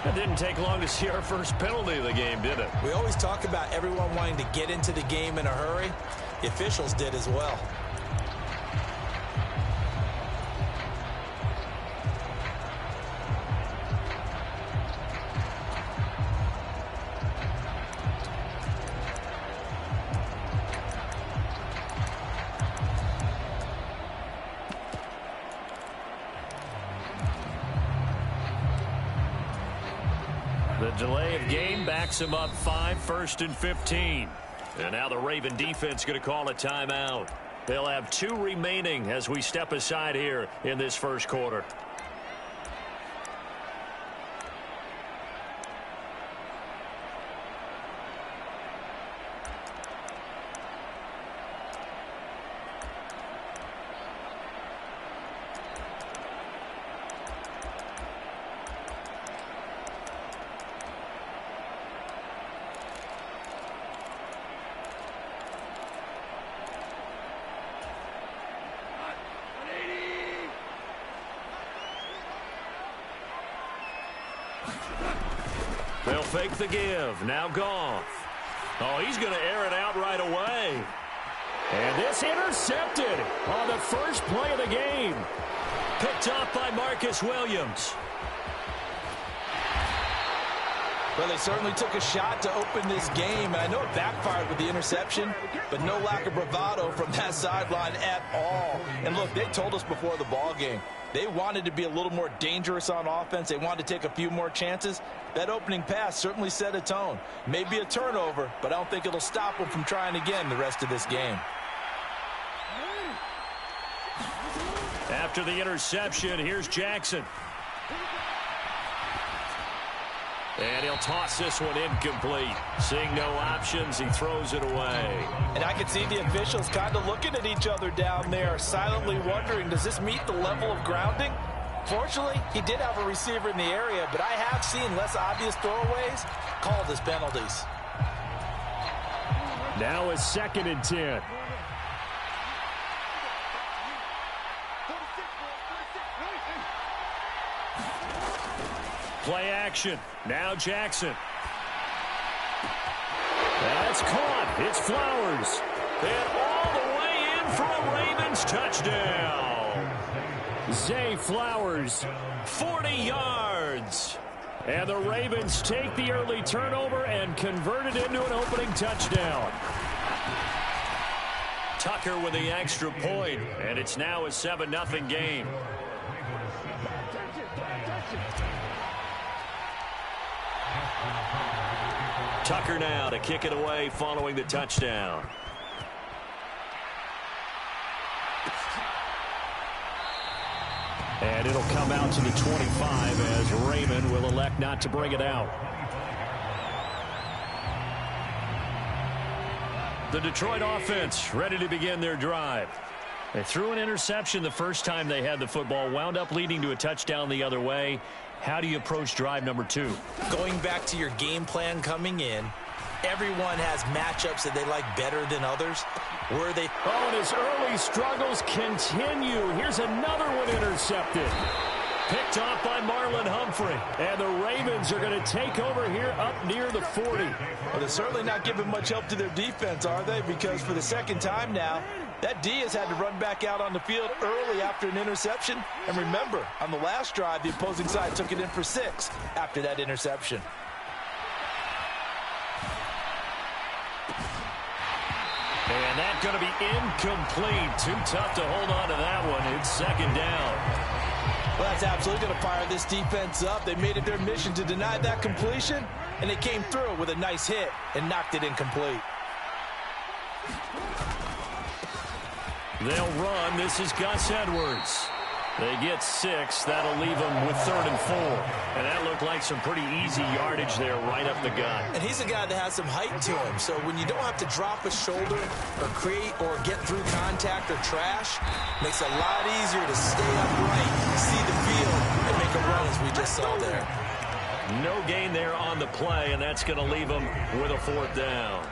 It didn't take long to see our first penalty of the game, did it? We always talk about everyone wanting to get into the game in a hurry. The officials did as well. The delay of game backs him up 5, 1st and 15. And now the Raven defense going to call a timeout. They'll have 2 remaining as we step aside here in this first quarter. They'll fake the give. Now Goff. Oh, he's going to air it out right away. And this intercepted on the first play of the game. Picked off by Marcus Williams. Well, they certainly took a shot to open this game. And I know it backfired with the interception, but no lack of bravado from that sideline at all. And look, they told us before the ball game, they wanted to be a little more dangerous on offense. They wanted to take a few more chances. That opening pass certainly set a tone. Maybe a turnover, but I don't think it'll stop them from trying again the rest of this game. After the interception, here's Jackson. And he'll toss this one incomplete. Seeing no options, he throws it away. And I can see the officials kind of looking at each other down there, silently wondering, does this meet the level of grounding? Fortunately, he did have a receiver in the area, but I have seen less obvious throwaways called as penalties. Now a 2nd and 10. Play action. Now Jackson. That's caught. It's Flowers. And all the way in for a Ravens touchdown. Zay Flowers, 40 yards. And the Ravens take the early turnover and convert it into an opening touchdown. Tucker with the extra point, and it's now a 7-0 game. Tucker now to kick it away following the touchdown. And it'll come out to the 25 as Raymond will elect not to bring it out. The Detroit offense ready to begin their drive. They threw an interception the first time they had the football, wound up leading to a touchdown the other way. How do you approach drive number 2? Going back to your game plan coming in, everyone has matchups that they like better than others. Where they... Oh, and his early struggles continue. Here's another one intercepted. Picked off by Marlon Humphrey. And the Ravens are going to take over here up near the 40. Well, they're certainly not giving much help to their defense, are they? Because for the second time now, that D has had to run back out on the field early after an interception. And remember, on the last drive, the opposing side took it in for 6 after that interception. And that's going to be incomplete. Too tough to hold on to that one. It's 2nd down. Well, that's absolutely going to fire this defense up. They made it their mission to deny that completion, and they came through with a nice hit and knocked it incomplete. They'll run. This is Gus Edwards. They get 6. That'll leave them with 3rd and 4. And that looked like some pretty easy yardage there right up the gut. And he's a guy that has some height to him. So when you don't have to drop a shoulder or create or get through contact or trash, makes it a lot easier to stay upright, see the field, and make a run as we just saw there. No gain there on the play, and that's going to leave them with a 4th down.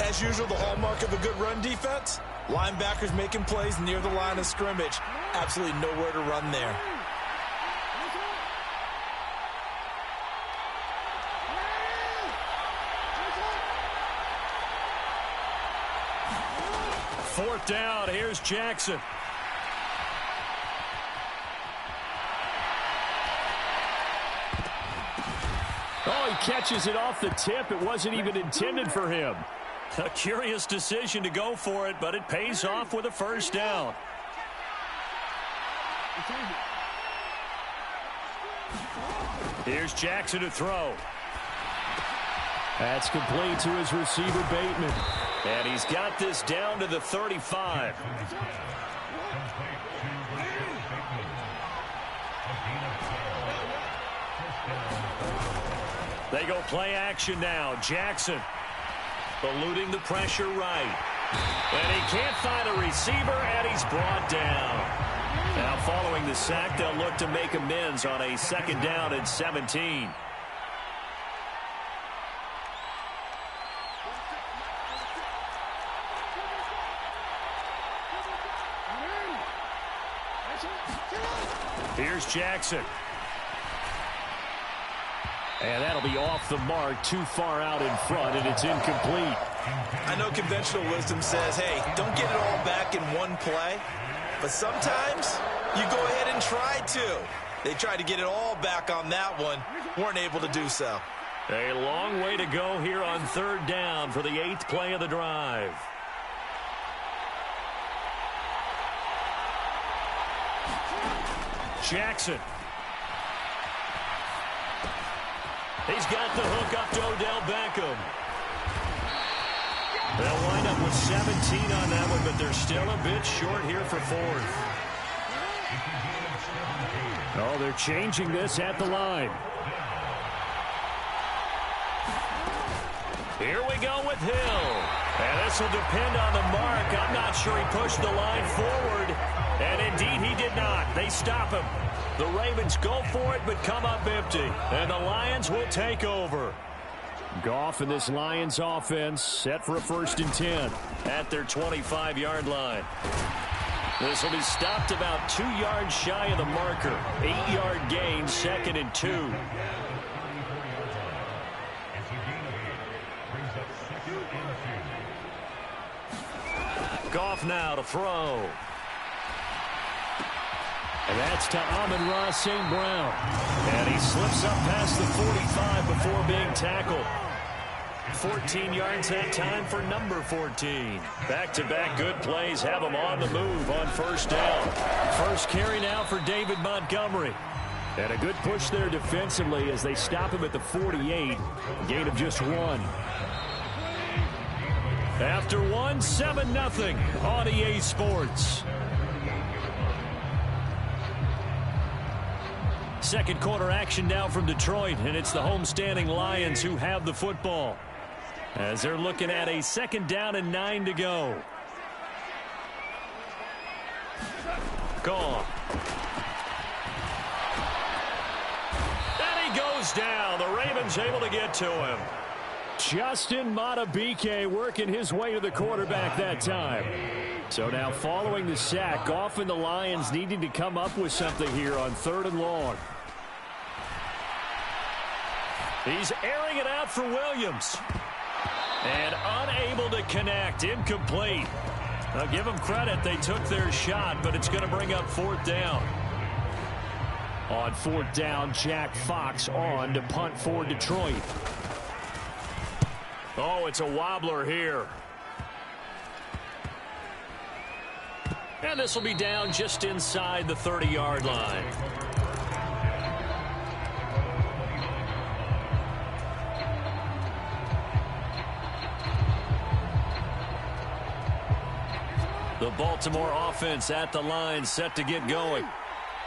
As usual, the hallmark of a good run defense, linebackers making plays near the line of scrimmage. Absolutely nowhere to run there. 4th down. Here's Jackson. Oh, he catches it off the tip. It wasn't even intended for him. A curious decision to go for it, but it pays off with a 1st down. Here's Jackson to throw. That's complete to his receiver, Bateman. And he's got this down to the 35. They go play action now. Jackson eluding the pressure right. And he can't find a receiver, and he's brought down. Now following the sack, they'll look to make amends on a 2nd down and 17. Here's Jackson. And that'll be off the mark, too far out in front, and it's incomplete. I know conventional wisdom says, hey, don't get it all back in one play. But sometimes you go ahead and try to. They tried to get it all back on that one. Weren't able to do so. A long way to go here on 3rd down for the 8th play of the drive. Jackson. He's got the hook up to Odell Beckham. They'll wind up with 17 on that one, but they're still a bit short here for 4th. Oh, they're changing this at the line. Here we go with Hill. And this will depend on the mark. I'm not sure he pushed the line forward. And indeed, he did not. They stop him. The Ravens go for it, but come up empty. And the Lions will take over. Goff and this Lions offense set for a 1st and 10 at their 25-yard line. This will be stopped about 2 yards shy of the marker. 8-yard gain, 2nd and 2. Goff now to throw. And that's to Amon-Ra St. Brown. And he slips up past the 45 before being tackled. 14 yards that time for number 14. Back-to-back good plays have him on the move on 1st down. First carry now for David Montgomery. And a good push there defensively as they stop him at the 48. Gain of just 1. After 1, 7-0 on EA Sports. 2nd quarter action now from Detroit, and it's the homestanding Lions who have the football as they're looking at a 2nd down and 9 to go. Gone. And he goes down. The Ravens able to get to him. Justin Madubuike working his way to the quarterback that time. So now following the sack, Goff and the Lions needing to come up with something here on 3rd and long. He's airing it out for Williams. And unable to connect. Incomplete. I'll give them credit. They took their shot, but it's going to bring up 4th down. On 4th down, Jack Fox on to punt for Detroit. Oh, it's a wobbler here. And this will be down just inside the 30-yard line. The Baltimore offense at the line, set to get going.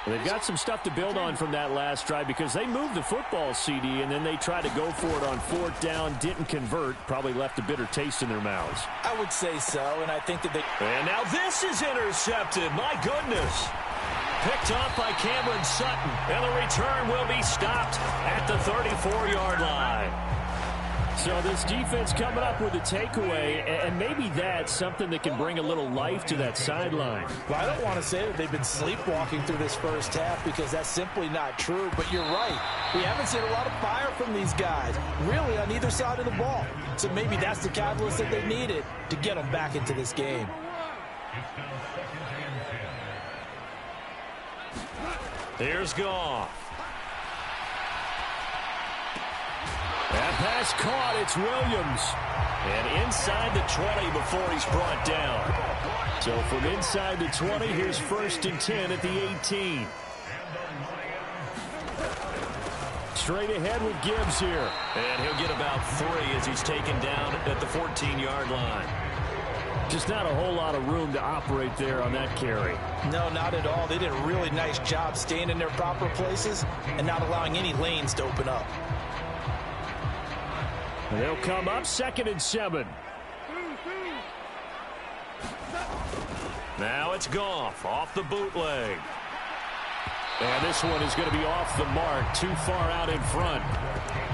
They've got some stuff to build on from that last drive because they moved the football, CD, and then they tried to go for it on 4th down, didn't convert, probably left a bitter taste in their mouths. I would say so, and I think that they... And now this is intercepted. My goodness. Picked off by Cameron Sutton, and the return will be stopped at the 34-yard line. So this defense coming up with a takeaway, and maybe that's something that can bring a little life to that sideline. Well, I don't want to say that they've been sleepwalking through this first half because that's simply not true, but you're right. We haven't seen a lot of fire from these guys, really on either side of the ball. So maybe that's the catalyst that they needed to get them back into this game. Here's Goff. That pass caught. It's Williams. And inside the 20 before he's brought down. So from inside the 20, here's 1st and 10 at the 18. Straight ahead with Gibbs here. And he'll get about 3 as he's taken down at the 14-yard line. Just not a whole lot of room to operate there on that carry. No, not at all. They did a really nice job staying in their proper places and not allowing any lanes to open up. They'll come up 2nd and 7. Now it's Goff off the bootleg. And this one is going to be off the mark, too far out in front.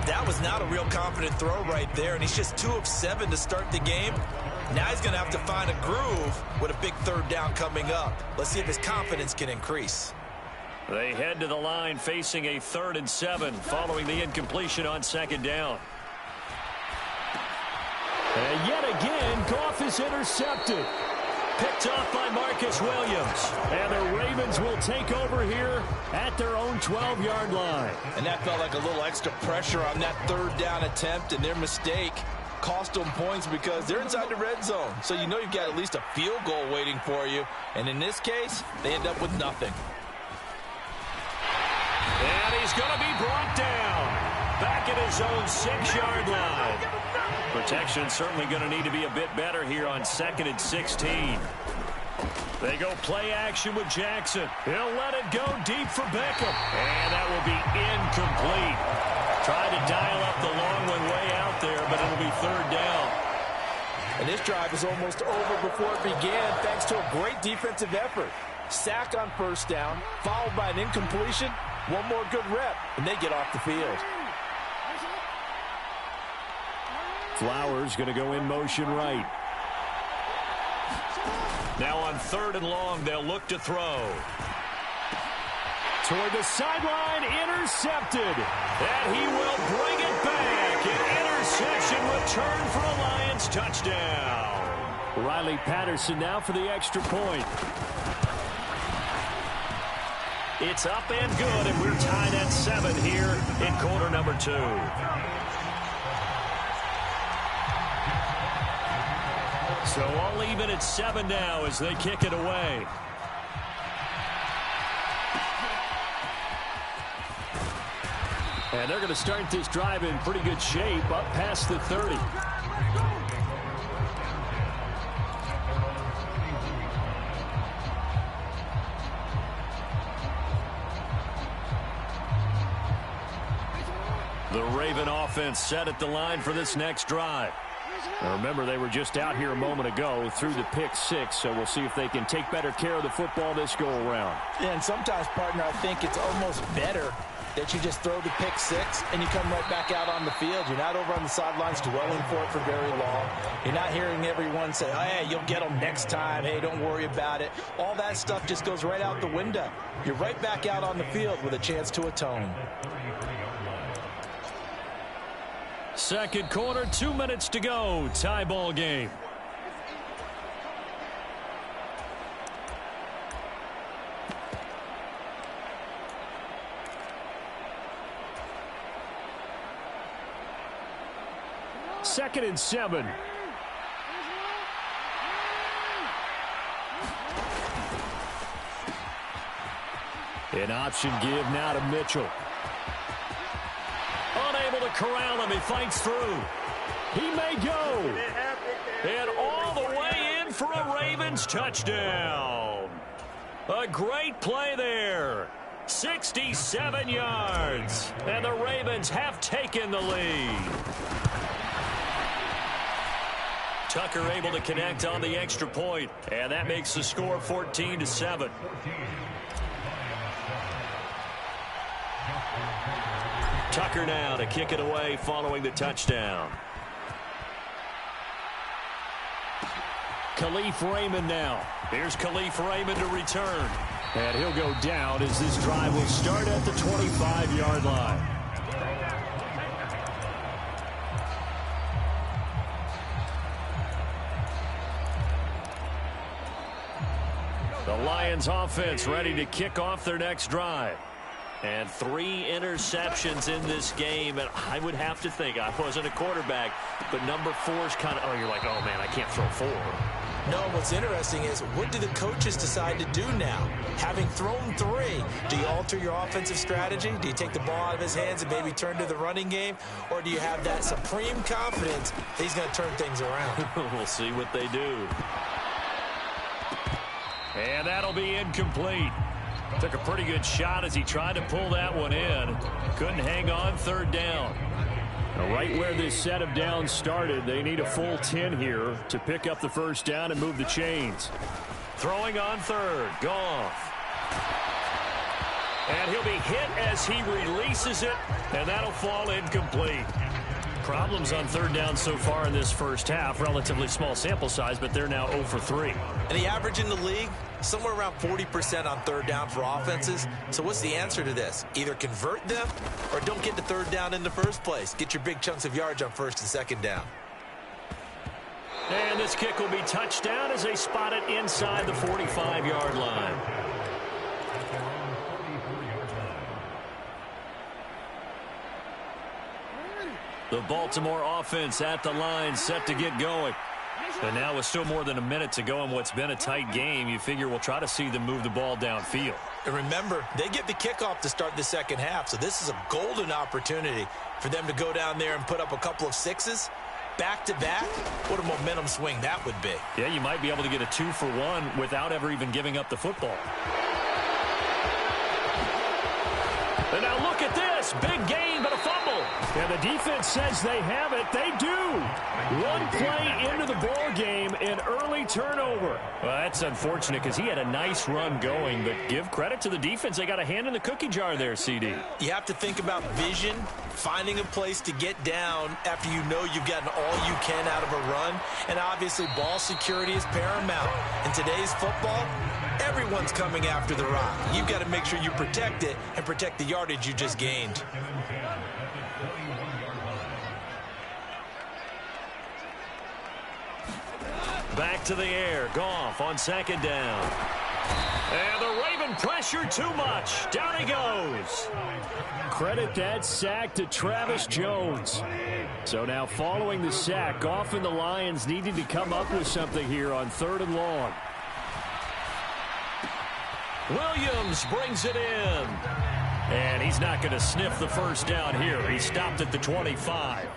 That was not a real confident throw right there, and he's just 2 of 7 to start the game. Now he's going to have to find a groove with a big 3rd down coming up. Let's see if his confidence can increase. They head to the line facing a 3rd and 7 following the incompletion on 2nd down. And yet again, Goff is intercepted. Picked off by Marcus Williams. And the Ravens will take over here at their own 12-yard line. And that felt like a little extra pressure on that 3rd down attempt, and their mistake cost them points because they're inside the red zone. So you know you've got at least a field goal waiting for you. And in this case, they end up with nothing. And he's going to be brought down. Back at his own 6-yard line. Protection certainly going to need to be a bit better here on 2nd and 16. They go play action with Jackson. He'll let it go deep for Beckham. And that will be incomplete. Tried to dial up the long one way out there, but it'll be 3rd down. And this drive is almost over before it began thanks to a great defensive effort. Sack on 1st down, followed by an incompletion. One more good rep, and they get off the field. Flowers going to go in motion right. Now on 3rd and long, they'll look to throw. Toward the sideline, intercepted. And he will bring it back. An interception return for a Lions touchdown. Riley Patterson now for the extra point. It's up and good, and we're tied at 7 here in quarter number 2. So all even at 7 now as they kick it away. And they're going to start this drive in pretty good shape up past the 30. The Raven offense set at the line for this next drive. Now remember, they were just out here a moment ago through the pick 6, so we'll see if they can take better care of the football this go-around. Yeah, and sometimes, partner, I think it's almost better that you just throw the pick 6 and you come right back out on the field. You're not over on the sidelines dwelling for it for very long. You're not hearing everyone say, oh, hey, you'll get them next time. Hey, don't worry about it. All that stuff just goes right out the window. You're right back out on the field with a chance to atone. Second quarter, 2 minutes to go. Tie ball game. Second and 7. An option give now to Mitchell. Unable to corral him. He fights through. He may go. And all the way in for a Ravens touchdown. A great play there. 67 yards. And the Ravens have taken the lead. Tucker able to connect on the extra point. And that makes the score 14-7. Tucker now to kick it away following the touchdown. Khalif Raymond now. Here's Khalif Raymond to return. And he'll go down as this drive will start at the 25-yard line. Lions offense ready to kick off their next drive. And 3 interceptions in this game, and I would have to think, I wasn't a quarterback, but number 4 is kind of, oh, you're like, oh, man, I can't throw 4. No, what's interesting is, what do the coaches decide to do now? Having thrown 3, do you alter your offensive strategy? Do you take the ball out of his hands and maybe turn to the running game? Or do you have that supreme confidence that he's going to turn things around? We'll see what they do. And that'll be incomplete. Took a pretty good shot as he tried to pull that one in. Couldn't hang on 3rd down. Now, right where this set of downs started, they need a full 10 here to pick up the 1st down and move the chains. Throwing on 3rd. Goff. And he'll be hit as he releases it, and that'll fall incomplete. Problems on 3rd down so far in this first half. Relatively small sample size, but they're now 0 for 3. And the average in the league, somewhere around 40% on 3rd down for offenses. So what's the answer to this? Either convert them or don't get to 3rd down in the first place. Get your big chunks of yards on 1st and 2nd down. And this kick will be touchdown as they spot it inside the 45-yard line. The Baltimore offense at the line, set to get going. And now with still more than a minute to go in what's been a tight game, you figure we'll try to see them move the ball downfield. And remember, they get the kickoff to start the 2nd half, so this is a golden opportunity for them to go down there and put up a couple of 6s. Back-to-back, what a momentum swing that would be. Yeah, you might be able to get a 2-for-1 without ever even giving up the football. And now look at this. Big gain, but a fumble. And the defense says they have it. They do. One play into the ball game, an early turnover. Well, that's unfortunate because he had a nice run going, but give credit to the defense. They got a hand in the cookie jar there, CD. You have to think about vision, finding a place to get down after you know you've gotten all you can out of a run. And obviously, ball security is paramount. In today's football, everyone's coming after the rock. You've got to make sure you protect it and protect the yardage you just gained. Back to the air. Goff on 2nd down. And the Raven pressure too much. Down he goes. Credit that sack to Travis Jones. So now following the sack, Goff and the Lions needed to come up with something here on 3rd and long. Williams brings it in. And he's not going to sniff the 1st down here. He stopped at the 25.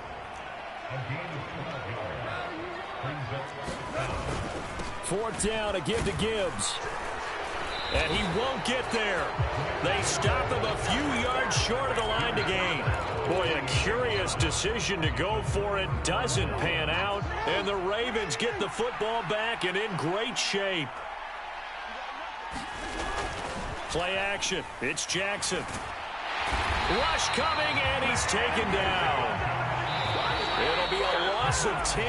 Fourth down to give to Gibbs. And he won't get there. They stop him a few yards short of the line to gain. Boy, a curious decision to go for it. Doesn't pan out. And the Ravens get the football back and in great shape. Play action. It's Jackson. Rush coming, and he's taken down. It'll be a loss of 10.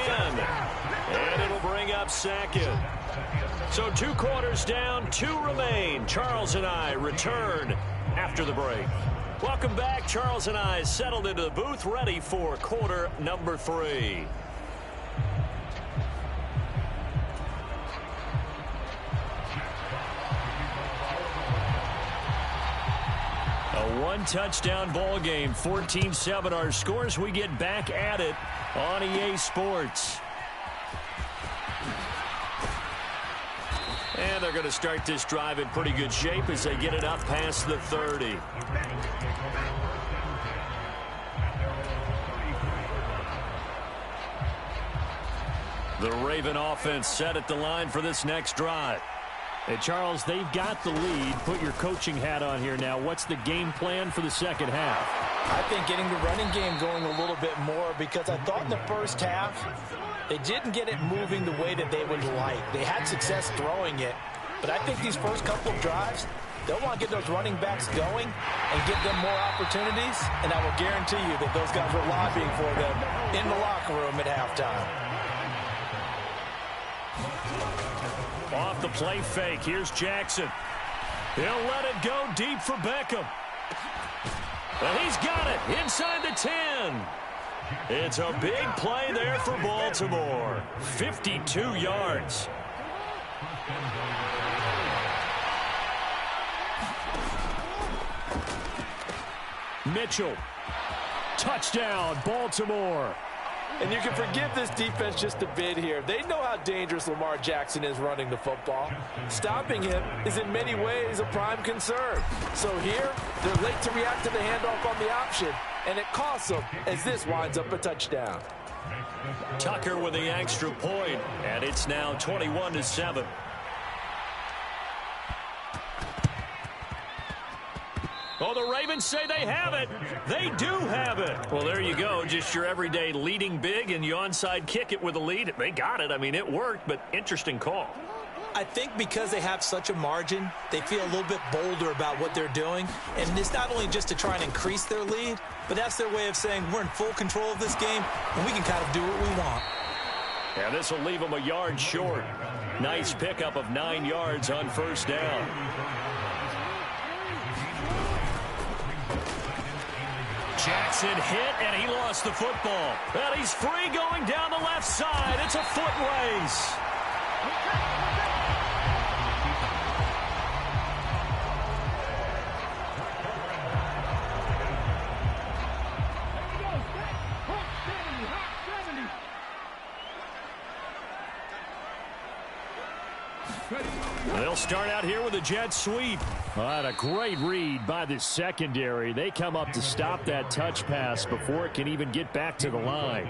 And it'll bring up 2nd. So 2 quarters down, 2 remain. Charles and I return after the break. Welcome back. Charles and I settled into the booth, ready for quarter number 3. A 1-touchdown ball game, 14-7 our scores. We get back at it on EA Sports. And they're going to start this drive in pretty good shape as they get it up past the 30. The Raven offense set at the line for this next drive. Hey, Charles, they've got the lead. Put your coaching hat on here now. What's the game plan for the 2nd half? I think getting the running game going a little bit more, because I thought in the first half they didn't get it moving the way that they would like. They had success throwing it, but I think these first couple of drives, they'll want to get those running backs going and give them more opportunities, and I will guarantee you that those guys were lobbying for them in the locker room at halftime. Off the play fake. Here's Jackson. He'll let it go deep for Beckham. And he's got it inside the 10. It's a big play there for Baltimore. 52 yards. Mitchell. Touchdown, Baltimore. And you can forgive this defense just a bit here. They know how dangerous Lamar Jackson is running the football. Stopping him is in many ways a prime concern. So here, they're late to react to the handoff on the option, and it costs them as this winds up a touchdown. Tucker with the extra point, and it's now 21-7. Oh, the Ravens say they have it. They do have it. Well, there you go. Just your everyday leading big, and you onside kick it with a lead. They got it. I mean, it worked, but interesting call. I think because they have such a margin, they feel a little bit bolder about what they're doing. And it's not only just to try and increase their lead, but that's their way of saying we're in full control of this game, and we can kind of do what we want. Yeah, this will leave them a yard short. Nice pickup of 9 yards on first down. Jackson hit, and he lost the football. And he's free going down the left side. It's a foot race. They'll start out here with a jet sweep. What a great read by the secondary. They come up to stop that touch pass before it can even get back to the line.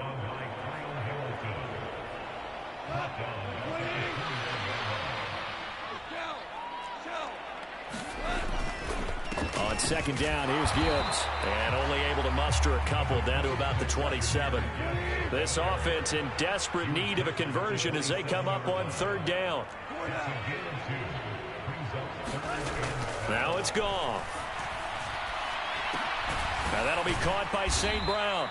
On second down, here's Gibbs. And only able to muster a couple down to about the 27. This offense in desperate need of a conversion as they come up on third down. Now it's gone. Now that'll be caught by St. Brown.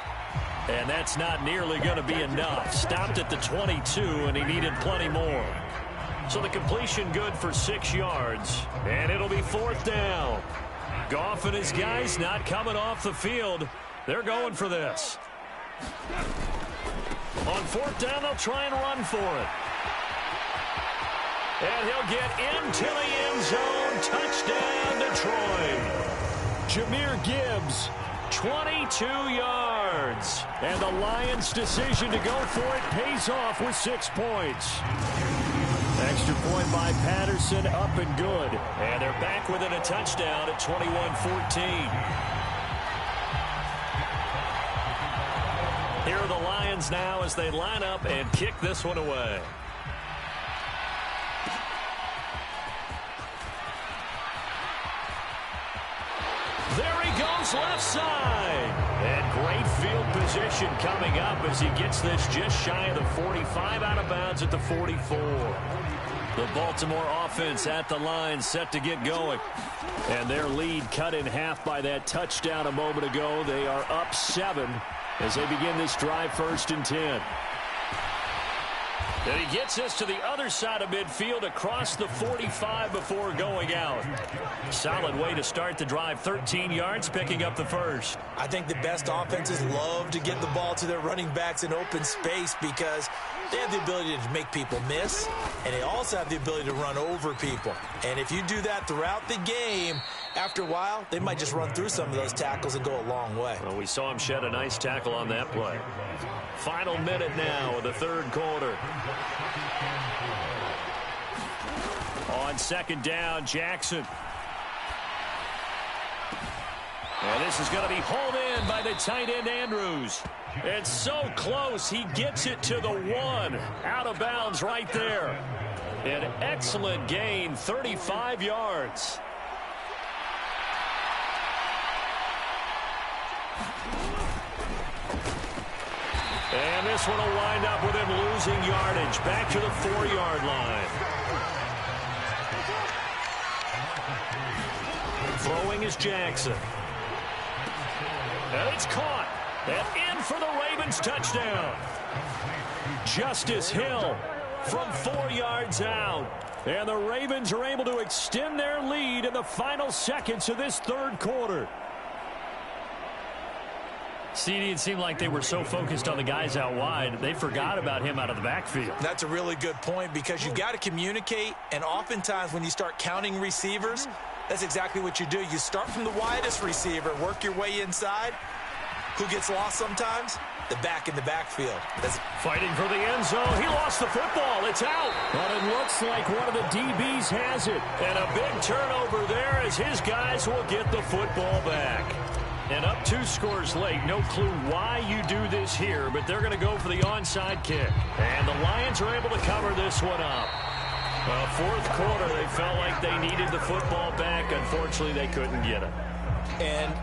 And that's not nearly going to be enough. Stopped at the 22, and he needed plenty more. So the completion good for 6 yards. And it'll be fourth down. Goff and his guys not coming off the field. They're going for this. On fourth down, they'll try and run for it. And he'll get into the end zone. Touchdown, Detroit. Jahmyr Gibbs, 22 yards. And the Lions' decision to go for it pays off with 6 points. Extra point by Patterson, up and good. And they're back within a touchdown at 21-14. Here are the Lions now as they line up and kick this one away. There he goes left side. And great field position coming up as he gets this just shy of the 45, out of bounds at the 44. The Baltimore offense at the line set to get going. And their lead cut in half by that touchdown a moment ago. They are up 7 as they begin this drive, 1st and 10. And he gets us to the other side of midfield across the 45 before going out. Solid way to start the drive. 13 yards, picking up the first. I think the best offenses love to get the ball to their running backs in open space because they have the ability to make people miss, and they also have the ability to run over people. And if you do that throughout the game, after a while, they might just run through some of those tackles and go a long way. Well, we saw him shed a nice tackle on that play. Final minute now of the third quarter. On second down, Jackson. And this is going to be hauled in by the tight end, Andrews. It's so close, he gets it to the 1. Out of bounds right there. An excellent gain, 35 yards. And this one will wind up with him losing yardage. Back to the 4-yard line. Throwing is Jackson. And it's caught. And in for the Ravens touchdown. Justice Hill from 4 yards out. And the Ravens are able to extend their lead in the final seconds of this third quarter. CD, it seemed like they were so focused on the guys out wide, they forgot about him out of the backfield. That's a really good point because you've got to communicate, and oftentimes when you start counting receivers, That's exactly what you do. You start from the widest receiver, work your way inside. Who gets lost sometimes? The back in the backfield. Fighting for the end zone. He lost the football. It's out. But it looks like one of the DBs has it. And a big turnover there as his guys will get the football back. And up 2 scores late. No clue why you do this here, but they're going to go for the onside kick. And the Lions are able to cover this one up. Well, fourth quarter, they felt like they needed the football back. Unfortunately, they couldn't get it. And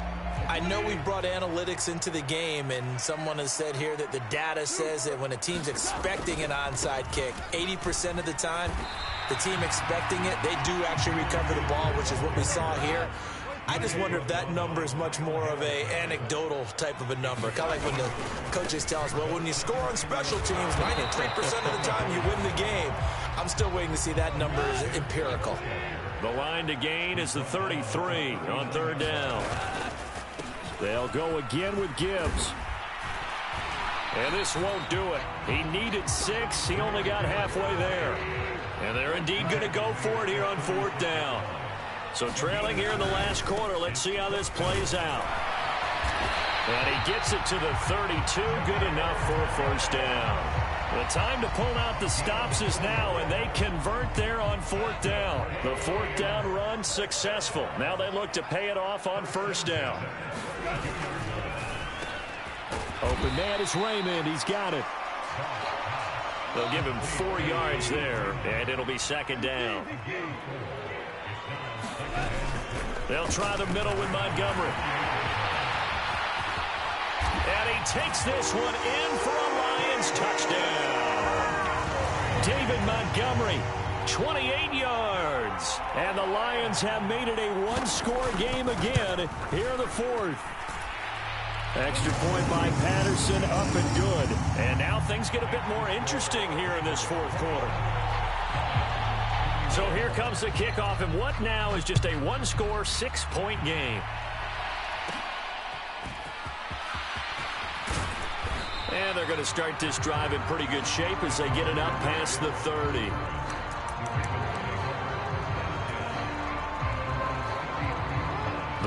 I know we brought analytics into the game, and someone has said here that the data says that when a team's expecting an onside kick, 80% of the time, the team expecting it, they do actually recover the ball, which is what we saw here. I just wonder if that number is much more of a anecdotal type of a number. Kind of like when the coaches tell us, well, when you score on special teams, 93% of the time you win the game. I'm still waiting to see that number is empirical. The line to gain is the 33 on third down. They'll go again with Gibbs. And this won't do it. He needed 6. He only got halfway there. And they're indeed going to go for it here on fourth down. So trailing here in the last quarter, let's see how this plays out. And he gets it to the 32, good enough for a first down. The time to pull out the stops is now, and they convert there on fourth down. The fourth down run successful. Now they look to pay it off on first down. Open man is Raymond. He's got it. They'll give him 4 yards there, and it'll be second down. They'll try the middle with Montgomery. And he takes this one in for a Lions touchdown. David Montgomery, 28 yards. And the Lions have made it a one-score game again here in the fourth. Extra point by Patterson, up and good. And now things get a bit more interesting here in this fourth quarter. So here comes the kickoff, and what now is just a one-score, 6-point game. And they're going to start this drive in pretty good shape as they get it up past the 30.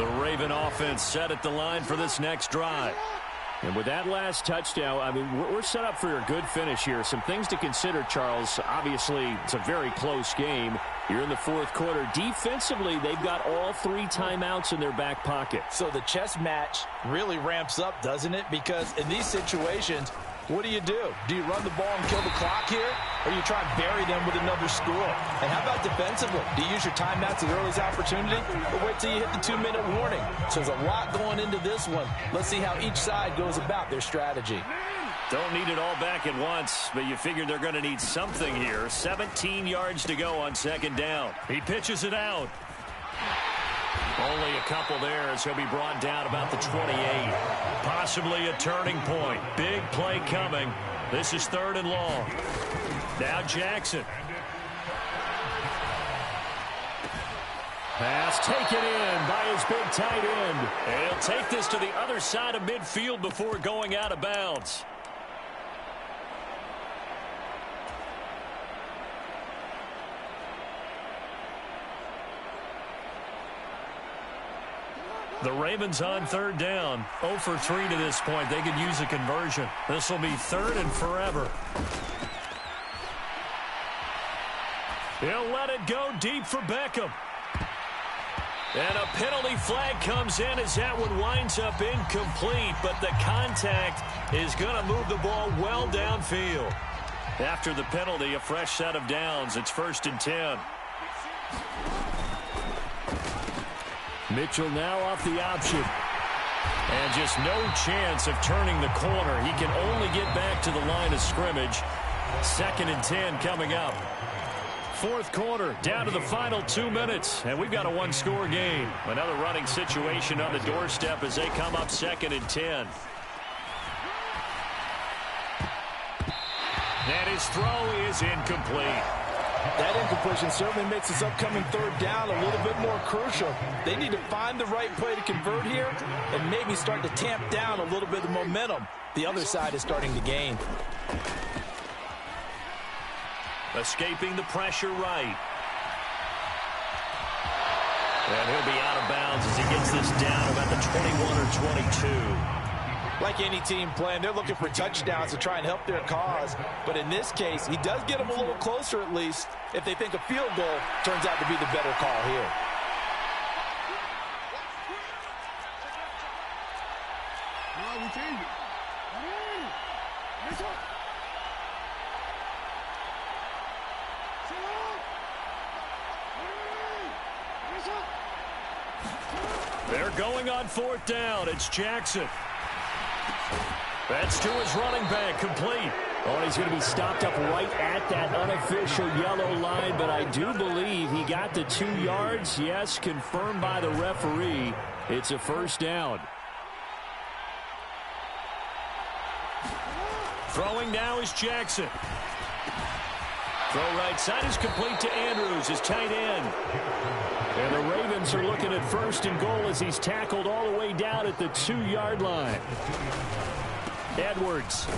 The Raven offense set at the line for this next drive. And with that last touchdown, I mean, we're set up for a good finish here. Some things to consider, Charles. Obviously, it's a very close game. You're in the fourth quarter. Defensively, they've got all 3 timeouts in their back pocket. So the chess match really ramps up, doesn't it? Because in these situations, what do? Do you run the ball and kill the clock here? Or you try and bury them with another score? And how about defensively? Do you use your timeouts at earliest opportunity? Or wait till you hit the 2-minute warning? So there's a lot going into this one. Let's see how each side goes about their strategy. Don't need it all back at once, but you figure they're going to need something here. 17 yards to go on second down. He pitches it out. Only a couple there as he'll be brought down about the 28. Possibly a turning point. Big play coming. This is third and long. Now Jackson. Pass taken in by his big tight end. And he'll take this to the other side of midfield before going out of bounds. The Ravens on third down. 0 for 3 to this point. They could use a conversion. This will be third and forever. He'll let it go deep for Beckham. And a penalty flag comes in as that one winds up incomplete, but the contact is going to move the ball well downfield. After the penalty, a fresh set of downs. It's 1st and 10. Mitchell now off the option. And just no chance of turning the corner. He can only get back to the line of scrimmage. 2nd and 10 coming up. Fourth quarter, down to the final 2 minutes. And we've got a one-score game. Another running situation on the doorstep as they come up 2nd and 10. And his throw is incomplete. That incompletion certainly makes this upcoming third down a little bit more crucial. They need to find the right play to convert here and maybe start to tamp down a little bit of momentum. The other side is starting to gain. Escaping the pressure right. And he'll be out of bounds as he gets this down about the 21 or 22. Like any team playing, they're looking for touchdowns to try and help their cause. But in this case, he does get them a little closer at least if they think a field goal turns out to be the better call here. They're going on fourth down. It's Jackson. That's to his running back, complete. Oh, and he's going to be stopped up right at that unofficial yellow line, but I do believe he got the 2 yards. Yes, confirmed by the referee. It's a first down. Throwing now is Jackson. Throw right side is complete to Andrews, his tight end. And the Ravens are looking at first and goal as he's tackled all the way down at the 2-yard line. Edwards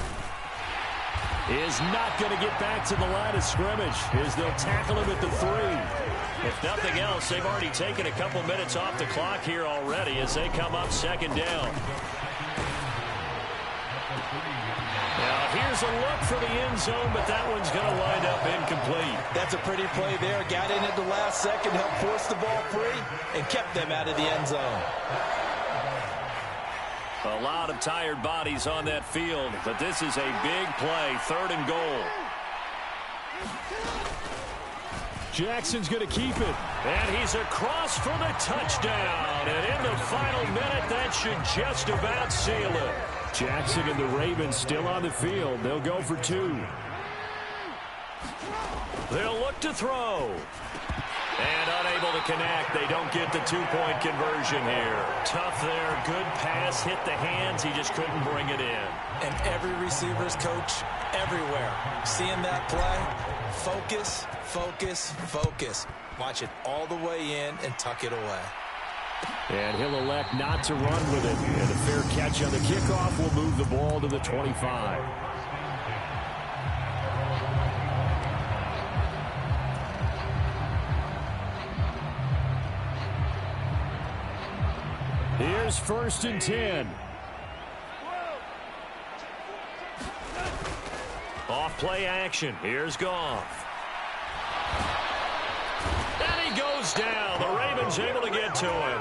is not going to get back to the line of scrimmage as they'll tackle him at the 3. If nothing else, they've already taken a couple minutes off the clock here already as they come up second down. Now here's a look for the end zone, but that one's going to wind up incomplete. That's a pretty play there. Got in at the last second, helped force the ball free, and kept them out of the end zone. A lot of tired bodies on that field, but this is a big play, 3rd and goal. Jackson's going to keep it, and he's across for the touchdown. And in the final minute, that should just about seal it. Jackson and the Ravens still on the field. They'll go for 2. They'll look to throw. And unable to connect. They don't get the 2-point conversion here. Tough there. Good pass. Hit the hands. He just couldn't bring it in. And every receiver's coach everywhere. Seeing that play, focus, focus, focus. Watch it all the way in and tuck it away. And he'll elect not to run with it. And a fair catch on the kickoff will move the ball to the 25. Here's 1st and 10. Off play action. Here's Goff. And he goes down. The Ravens able to get to him.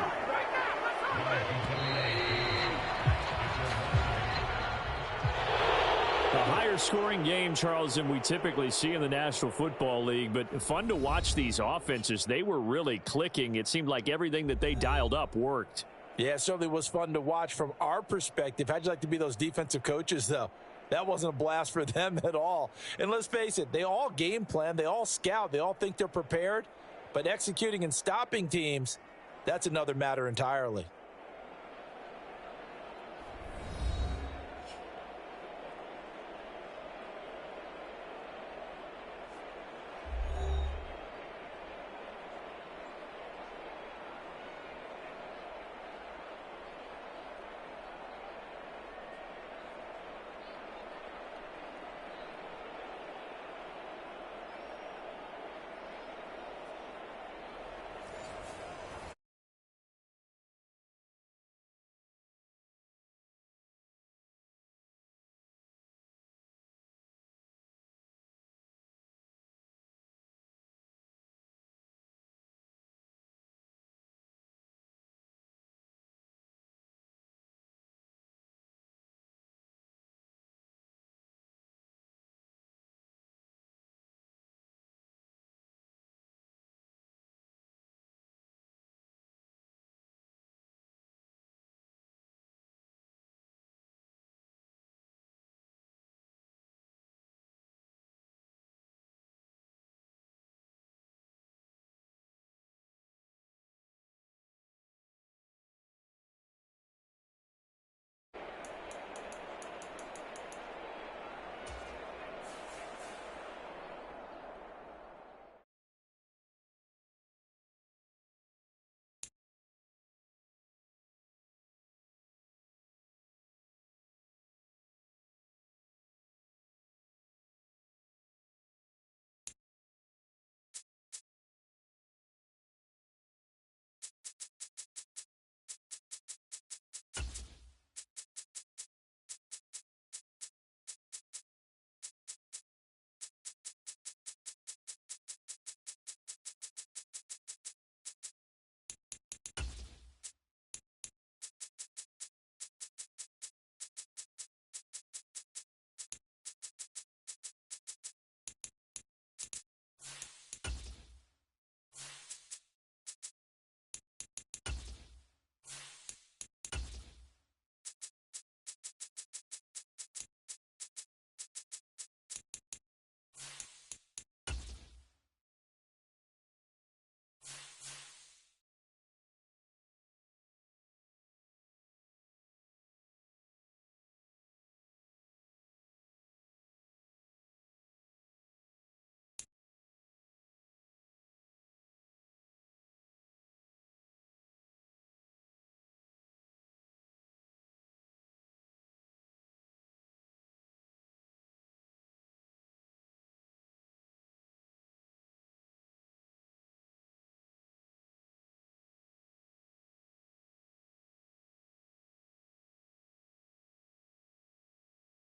A higher scoring game, Charles, than we typically see in the National Football League, but fun to watch these offenses. They were really clicking. It seemed like everything that they dialed up worked. Yeah, it certainly was fun to watch from our perspective. How'd you like to be those defensive coaches, though? That wasn't a blast for them at all. And let's face it, they all game plan, they all scout, they all think they're prepared. But executing and stopping teams, that's another matter entirely.